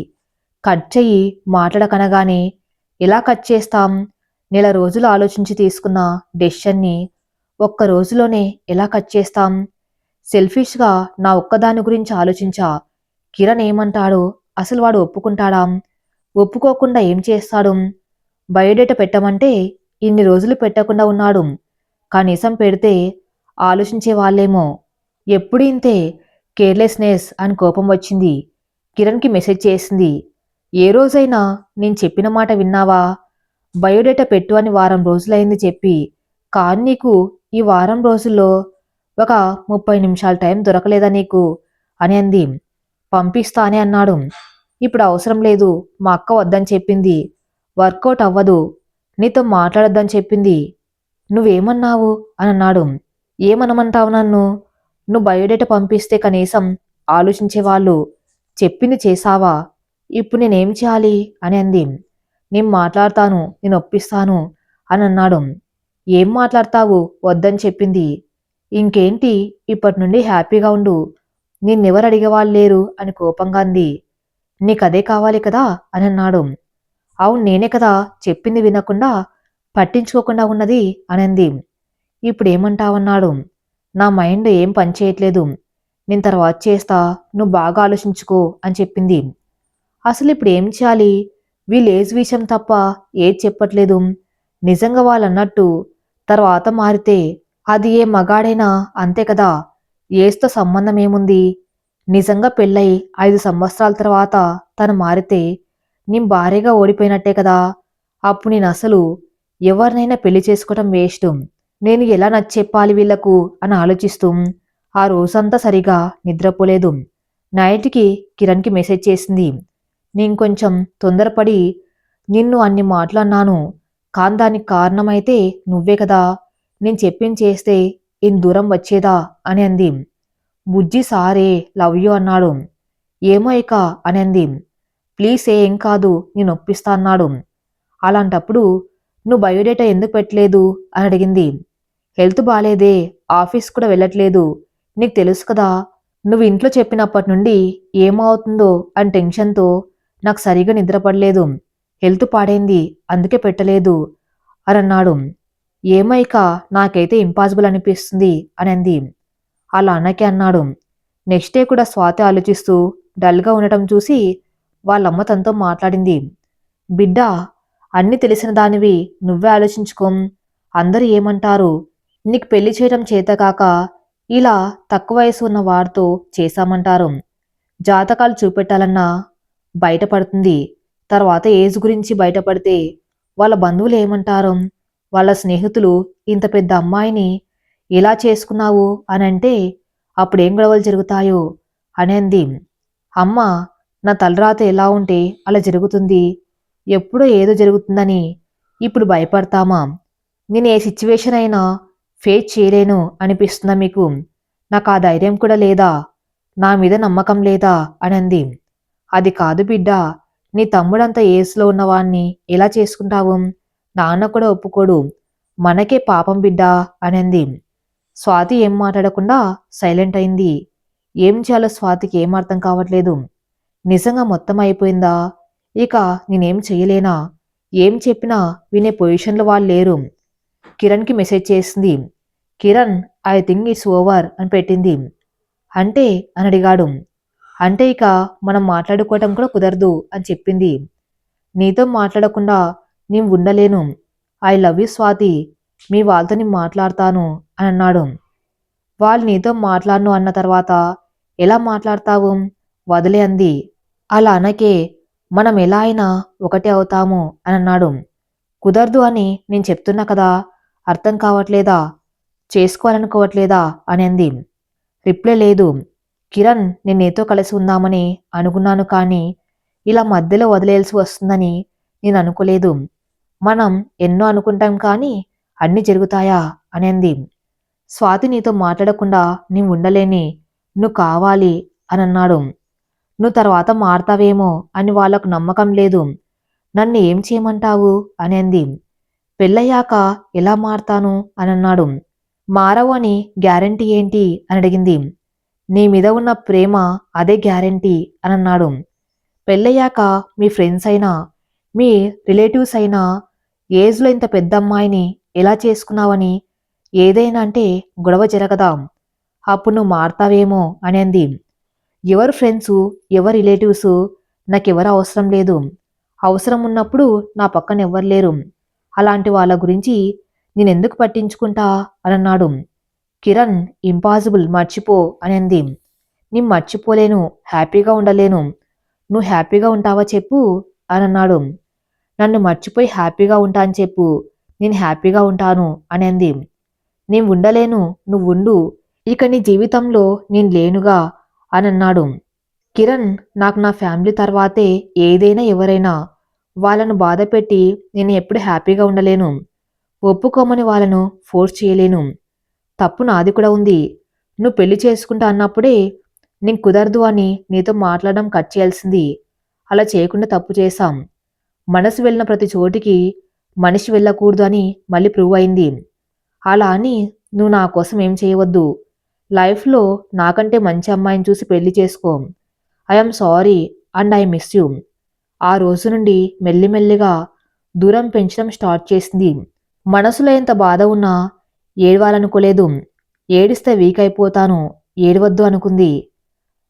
కట్ చెయ్యి మాట్లాడకనగానే ఎలా కట్ చేస్తాం? నెల రోజులు ఆలోచించి తీసుకున్న డెసిషన్‌ని ఒక్క రోజులోనే ఎలా కట్ చేస్తాం? సెల్ఫిష్‌గా నా ఒక్కదాని గురించి ఆలోచించా. కిరణ్ ఏమంటాడో అసలు వాడు ఒప్పుకుంటాడా? ఒప్పుకోకుండా ఏం చేస్తాడు? బయోడేటా పెట్టమంటే ఇన్ని రోజులు పెట్టకుండా ఉన్నాడు. కనీసం పెడితే ఆలోచించే వాళ్ళేమో. ఎప్పుడు ఇంతే కేర్‌లెస్‌నెస్ అని కోపం వచ్చింది. కిరణ్‌కి మెసేజ్ చేసింది. ఏ రోజైనా నేను చెప్పిన మాట విన్నావా? బయోడేటా పెట్టు అని వారం రోజులైంది చెప్పి. కానీ నీకు ఈ వారం రోజుల్లో ఒక 30 నిమిషాల టైం దొరకలేదా నీకు అని అంది. పంపిస్తానే అన్నాడు. ఇప్పుడు అవసరం లేదు. మా అక్క వద్దని చెప్పింది. వర్కౌట్ అవ్వదు. నీతో మాట్లాడొద్దని చెప్పింది. నువ్వేమన్నావు అని అన్నాడు. ఏమనమంటావు నన్ను? నువ్వు బయోడేటా పంపిస్తే కనీసం ఆలోచించేవాళ్ళు. చెప్పింది చేశావా? ఇప్పుడు నేనేం చేయాలి అని అంది. నేను మాట్లాడతాను. నేను ఒప్పిస్తాను అని అన్నాడు. ఏం మాట్లాడతావు? వద్దని చెప్పింది. ఇంకేంటి ఇప్పటి నుండి హ్యాపీగా ఉండు. నిన్నెవరు అడిగేవాళ్ళు లేరు అని కోపంగా అంది. నీకదే కావాలి కదా అని అన్నాడు. అవును నేనే కదా చెప్పింది వినకుండా పట్టించుకోకుండా ఉన్నది అని అంది. ఇప్పుడేమంటావన్నాడు. నా మైండ్ ఏం పనిచేయట్లేదు. నేను తర్వాత చేస్తా. నువ్వు బాగా ఆలోచించుకో అని చెప్పింది. అసలు ఇప్పుడు ఏం చేయాలి? వీళ్ళ ఏజ్ విషయం తప్ప ఏది చెప్పట్లేదు. నిజంగా వాళ్ళన్నట్టు తర్వాత మారితే అది ఏ మగాడైనా అంతే కదా! ఏజ్‌తో సంబంధం ఏముంది? నిజంగా పెళ్ళై 5 సంవత్సరాల తర్వాత తను మారితే నేను భార్యగా ఓడిపోయినట్టే కదా! అప్పుడు నేనసలు ఎవరినైనా పెళ్లి చేసుకోవటం వేస్టు. నేను ఎలా నచ్చెప్పాలి వీళ్ళకు అని ఆలోచిస్తూ ఆ రోజంతా సరిగా నిద్రపోలేదు. నైట్‌కి కిరణ్‌కి మెసేజ్ చేసింది. నేను కొంచెం తొందరపడి నిన్ను అన్ని మాటలు అన్నాను. కానీ దానికి కారణమైతే నువ్వే కదా! నేను చెప్పింది చేస్తే ఇంత దూరం వచ్చేదా అని అంది. బుజ్జి సారే లవ్ యూ అన్నాడు. ఏమో ఇక అని అంది. ప్లీజ్ ఏం కాదు నేను ఒప్పిస్తా అన్నాడు. అలాంటప్పుడు నువ్వు బయోడేటా ఎందుకు పెట్టలేదు అని అడిగింది. హెల్త్ బాలేదే. ఆఫీస్ కూడా వెళ్ళట్లేదు. నీకు తెలుసు కదా! నువ్వు ఇంట్లో చెప్పినప్పటి నుండి ఏమవుతుందో అని టెన్షన్‌తో నాకు సరిగా నిద్రపడలేదు. హెల్త్ పాడైంది. అందుకే పెట్టలేదు అనన్నాడు. ఏమో ఇక నాకైతే ఇంపాసిబుల్ అనిపిస్తుంది అని అంది. అలా అనకే అన్నాడు. నెక్స్ట్ డే కూడా స్వాతి ఆలోచిస్తూ డల్‌గా ఉండటం చూసి వాళ్ళమ్మ తనతో మాట్లాడింది. బిడ్డా అన్నీ తెలిసిన దానివి నువ్వే ఆలోచించుకో. అందరూ ఏమంటారు? నీకు పెళ్లి చేయడం చేతకాక ఇలా తక్కువ వయసు ఉన్న వాడితో చేశామంటారు. జాతకాలు చూపెట్టాలన్నా బయటపడుతుంది. తర్వాత ఏజ్ గురించి బయటపడితే వాళ్ళ బంధువులు ఏమంటారు? వాళ్ళ స్నేహితులు ఇంత పెద్ద అమ్మాయిని ఇలా చేసుకున్నావు అనంటే అప్పుడేం గొడవలు జరుగుతాయో అనంది. అమ్మ, నా తలరాత ఎలా ఉంటే అలా జరుగుతుంది. ఎప్పుడో ఏదో జరుగుతుందని ఇప్పుడు భయపడతామా? నేను ఏ సిచ్యువేషన్ అయినా ఫేస్ చేయలేను అనిపిస్తుందా మీకు? నాకు ఆ ధైర్యం కూడా లేదా? నా మీద నమ్మకం లేదా అనంది. అది కాదు బిడ్డ, నీ తమ్ముడంత ఏజ్లో ఉన్నవాణ్ణి ఎలా చేసుకుంటావు? నాన్న కూడా ఒప్పుకోడు. మనకే పాపం బిడ్డ అనంది. స్వాతి ఏం మాట్లాడకుండా సైలెంట్ అయింది. ఏం చేయాలో స్వాతికి ఏం అర్థం కావట్లేదు. నిజంగా మొత్తం అయిపోయిందా? ఇక నేనేం చెయ్యలేనా? ఏం చెప్పినా వినే పొజిషన్లో వాళ్ళు లేరు. కిరణ్కి మెసేజ్ చేసింది. Kiran, I think it's over అని పెట్టింది. అంటే అని అడిగాడు. అంటే ఇక మనం మాట్లాడుకోవటం కూడా కుదరదు అని చెప్పింది. నీతో మాట్లాడకుండా నేను ఉండలేను. ఐ లవ్ యూ స్వాతి, మీ వాళ్ళతో నేను మాట్లాడతాను అని అన్నాడు. వాళ్ళు నీతో మాట్లాడను అన్న తర్వాత ఎలా మాట్లాడతావు? వదిలే అంది. అలా అనకే, మనం ఎలా అయినా ఒకటే అవుతాము అని అన్నాడు. కుదరదు అని నేను చెప్తున్నా కదా, అర్థం కావట్లేదా? చేసుకోవాలనుకోవట్లేదా అని అంది. రిప్లై లేదు. కిరణ్, నేను నీతో కలిసి ఉందామని అనుకున్నాను, కానీ ఇలా మధ్యలో వదిలేయాల్సి వస్తుందని నేను అనుకోలేదు. మనం ఎన్నో అనుకుంటాం కానీ అన్నీ జరుగుతాయా అని అంది. స్వాతి, నీతో మాట్లాడకుండా నేను ఉండలేని, నువ్వు కావాలి అని అన్నాడు. నువ్వు తర్వాత మారతావేమో అని వాళ్ళకు నమ్మకం లేదు. నన్ను ఏం చేయమంటావు అని అంది. పెళ్ళయ్యాక ఎలా మారతాను అని అన్నాడు. మారవు అని గ్యారంటీ ఏంటి అని అడిగింది. నీ మీద ఉన్న ప్రేమ అదే గ్యారంటీ అని అన్నాడు. పెళ్ళయ్యాక మీ ఫ్రెండ్స్ అయినా మీ రిలేటివ్స్ అయినా ఏజ్లో ఇంత పెద్ద అమ్మాయిని ఎలా చేసుకున్నావని ఏదైనా అంటే గొడవ జరగదా? అప్పుడు నువ్వు మారతావేమో అని అంది. ఎవరు ఫ్రెండ్సు, ఎవరు రిలేటివ్సు నాకెవరు అవసరం లేదు. అవసరం ఉన్నప్పుడు నా పక్కన ఎవ్వరు లేరు. అలాంటి వాళ్ళ గురించి నేనెందుకు పట్టించుకుంటా అని అన్నాడు. కిరణ్, ఇంపాసిబుల్, మర్చిపో అని అంది. నేను మర్చిపోలేను, హ్యాపీగా ఉండలేను. నువ్వు హ్యాపీగా ఉంటావా చెప్పు అని అన్నాడు. నన్ను మర్చిపోయి హ్యాపీగా ఉంటా అని చెప్పు, నేను హ్యాపీగా ఉంటాను అని అంది. నేను ఉండలేను, నువ్వుండు, ఇక నీ జీవితంలో నేను లేనుగా అని అన్నాడు. కిరణ్, నాకు నా ఫ్యామిలీ తర్వాతే ఏదైనా ఎవరైనా. వాళ్ళను బాధపెట్టి నేను ఎప్పుడు హ్యాపీగా ఉండలేను. ఒప్పుకోమని వాళ్ళను ఫోర్స్ చేయలేను. తప్పు నాది కూడా ఉంది. నువ్వు పెళ్లి చేసుకుంటా అన్నప్పుడే నేను కుదరదు అని నీతో మాట్లాడడం కట్ చేయాల్సింది. అలా చేయకుండా తప్పు చేశాం. మనసు వెళ్ళిన ప్రతి చోటికి మనిషి వెళ్ళకూడదు అని మళ్ళీ ప్రూవ్ అయింది. అలా అని నువ్వు నా కోసం ఏం చేయవద్దు. లైఫ్లో నాకంటే మంచి అమ్మాయిని చూసి పెళ్లి చేసుకో. I'm sorry and I miss you. ఆ రోజు నుండి మెల్లిమెల్లిగా దూరం పెంచడం స్టార్ట్ చేసింది. మనసులో ఎంత బాధ ఉన్నా ఏడవాలనుకోలేదు. ఏడిస్తే వీక్ అయిపోతాను, ఏడవద్దు అనుకుంది.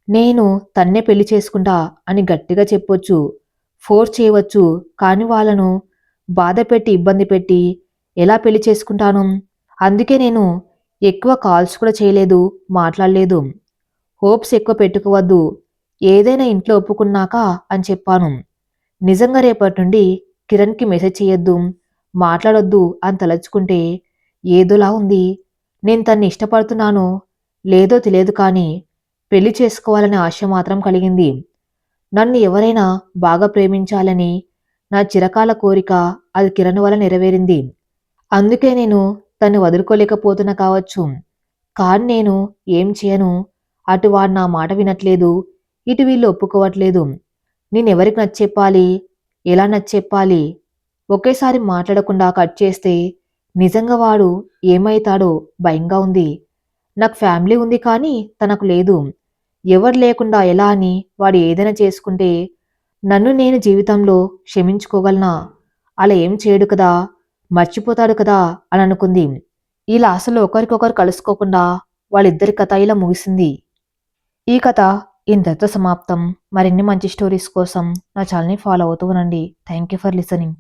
నేను తన్నే పెళ్లి చేసుకుంటా అని గట్టిగా చెప్పొచ్చు, ఫోర్స్ చేయవచ్చు, కానీ వాళ్ళను బాధ పెట్టి ఇబ్బంది పెట్టి ఎలా పెళ్లి చేసుకుంటాను? అందుకే నేను ఎక్కువ కాల్స్ కూడా చేయలేదు, మాట్లాడలేదు. హోప్స్ ఎక్కువ పెట్టుకోవద్దు, ఏదైనా ఇంట్లో ఒప్పుకున్నాక అని చెప్పాను. నిజంగా రేపటి నుండి కిరణ్కి మెసేజ్ చేయొద్దు, మాట్లాడొద్దు అని తలచుకుంటే ఏదోలా ఉంది. నేను తన్ని ఇష్టపడుతున్నానో లేదో తెలియదు, కానీ పెళ్లి చేసుకోవాలనే ఆశ మాత్రం కలిగింది. నన్ను ఎవరైనా బాగా ప్రేమించాలని నా చిరకాల కోరిక అది కిరణ్ వల్ల నెరవేరింది. అందుకే నేను తన్ని వదులుకోలేకపోతున్నా కావచ్చు. కానీ నేను ఏం చేయను. అటు వాడు నా మాట వినట్లేదు, ఇటు వీళ్ళు ఒప్పుకోవట్లేదు. నేనెవరికి నచ్చెప్పాలి? ఎలా నచ్చెప్పాలి? ఒకేసారి మాట్లాడకుండా కట్ చేస్తే నిజంగా వాడు ఏమైతాడో భయంగా ఉంది. నాకు ఫ్యామిలీ ఉంది, కానీ తనకు లేదు. ఎవరు లేకుండా ఎలా అని వాడు ఏదైనా చేసుకుంటే నన్ను నేను జీవితంలో క్షమించుకోగలనా? అలా ఏం చేయడు కదా, మర్చిపోతాడు కదా అని అనుకుంది. ఇలా అసలు ఒకరికొకరు కలుసుకోకుండా వాళ్ళిద్దరి కథ ఇలా ముగిసింది. ఈ కథ ఇంతటితో సమాప్తం. మరిన్ని మంచి స్టోరీస్ కోసం నా ఛానల్ని ఫాలో అవుతూ ఉండండి. Thank you for listening.